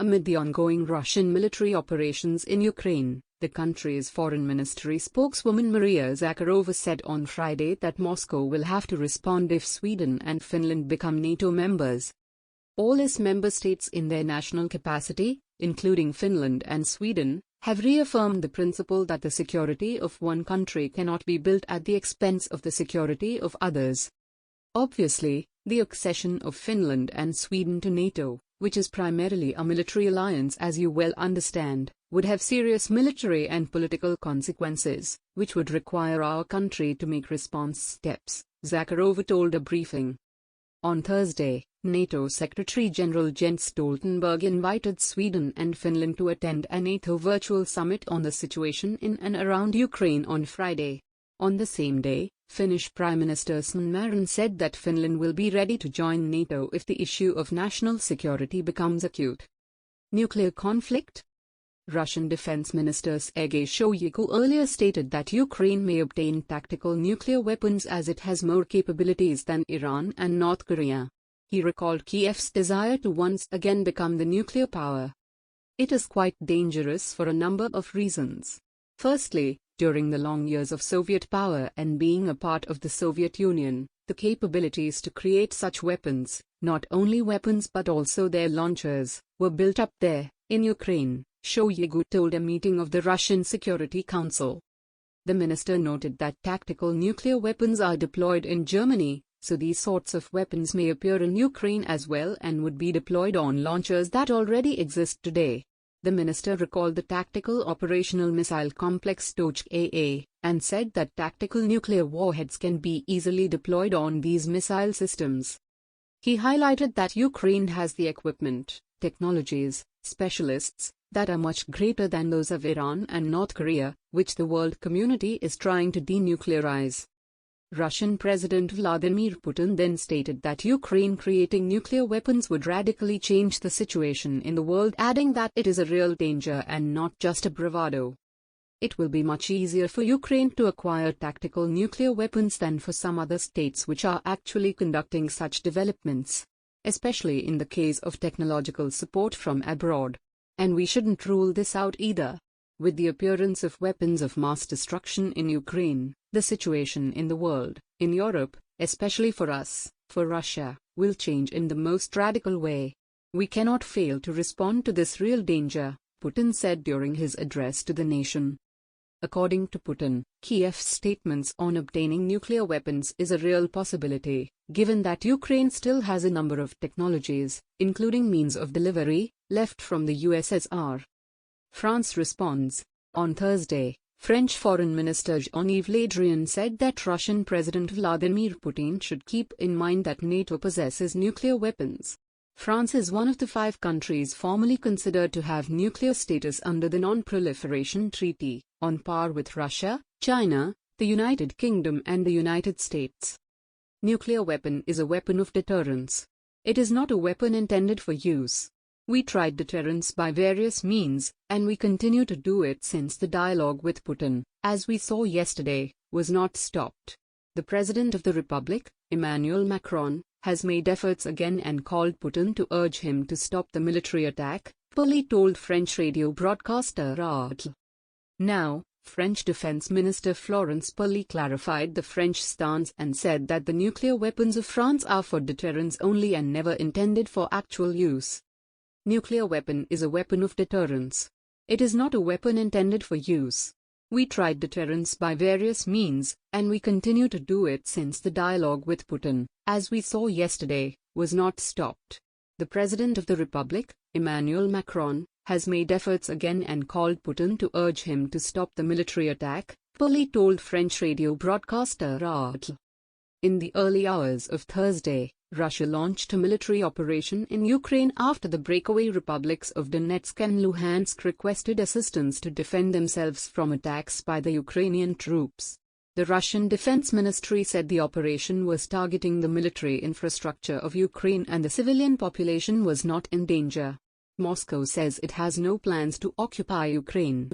Amid the ongoing Russian military operations in Ukraine, the country's foreign ministry spokeswoman Maria Zakharova said on Friday that Moscow will have to respond if Sweden and Finland become NATO members. All its member states in their national capacity, including Finland and Sweden, have reaffirmed the principle that the security of one country cannot be built at the expense of the security of others. Obviously, the accession of Finland and Sweden to NATO, which is primarily a military alliance as you well understand, would have serious military and political consequences, which would require our country to make response steps, Zakharova told a briefing. On Thursday, NATO Secretary-General Jens Stoltenberg invited Sweden and Finland to attend a NATO virtual summit on the situation in and around Ukraine on Friday. On the same day, Finnish Prime Minister Sanna Marin said that Finland will be ready to join NATO if the issue of national security becomes acute. Nuclear conflict? Russian Defense Minister Sergei Shoigu earlier stated that Ukraine may obtain tactical nuclear weapons as it has more capabilities than Iran and North Korea. He recalled Kiev's desire to once again become the nuclear power. It is quite dangerous for a number of reasons. Firstly, during the long years of Soviet power and being a part of the Soviet Union, the capabilities to create such weapons, not only weapons but also their launchers, were built up there, in Ukraine, Shoigu told a meeting of the Russian Security Council. The minister noted that tactical nuclear weapons are deployed in Germany, so these sorts of weapons may appear in Ukraine as well and would be deployed on launchers that already exist today. The minister recalled the Tactical Operational Missile Complex TOCH-AA, and said that tactical nuclear warheads can be easily deployed on these missile systems. He highlighted that Ukraine has the equipment, technologies, specialists, that are much greater than those of Iran and North Korea, which the world community is trying to denuclearize. Russian President Vladimir Putin then stated that Ukraine creating nuclear weapons would radically change the situation in the world, adding that it is a real danger and not just a bravado. It will be much easier for Ukraine to acquire tactical nuclear weapons than for some other states which are actually conducting such developments, especially in the case of technological support from abroad. And we shouldn't rule this out either. With the appearance of weapons of mass destruction in Ukraine, the situation in the world, in Europe, especially for us, for Russia, will change in the most radical way. We cannot fail to respond to this real danger, Putin said during his address to the nation. According to Putin, Kiev's statements on obtaining nuclear weapons is a real possibility, given that Ukraine still has a number of technologies, including means of delivery, left from the USSR. France responds. On Thursday, French Foreign Minister Jean-Yves Le Drian said that Russian President Vladimir Putin should keep in mind that NATO possesses nuclear weapons. France is one of the 5 countries formally considered to have nuclear status under the Non-Proliferation Treaty, on par with Russia, China, the United Kingdom and the United States. Nuclear weapon is a weapon of deterrence. It is not a weapon intended for use. We tried deterrence by various means, and we continue to do it since the dialogue with Putin, as we saw yesterday, was not stopped. The President of the Republic, Emmanuel Macron, has made efforts again and called Putin to urge him to stop the military attack, Poli told French radio broadcaster RTL. Now, French Defense Minister Florence Poli clarified the French stance and said that the nuclear weapons of France are for deterrence only and never intended for actual use. Nuclear weapon is a weapon of deterrence. It is not a weapon intended for use. We tried deterrence by various means, and we continue to do it since the dialogue with Putin, as we saw yesterday, was not stopped. The President of the Republic, Emmanuel Macron, has made efforts again and called Putin to urge him to stop the military attack, Poli told French radio broadcaster RTL. In the early hours of Thursday, Russia launched a military operation in Ukraine after the breakaway republics of Donetsk and Luhansk requested assistance to defend themselves from attacks by the Ukrainian troops. The Russian Defense Ministry said the operation was targeting the military infrastructure of Ukraine and the civilian population was not in danger. Moscow says it has no plans to occupy Ukraine.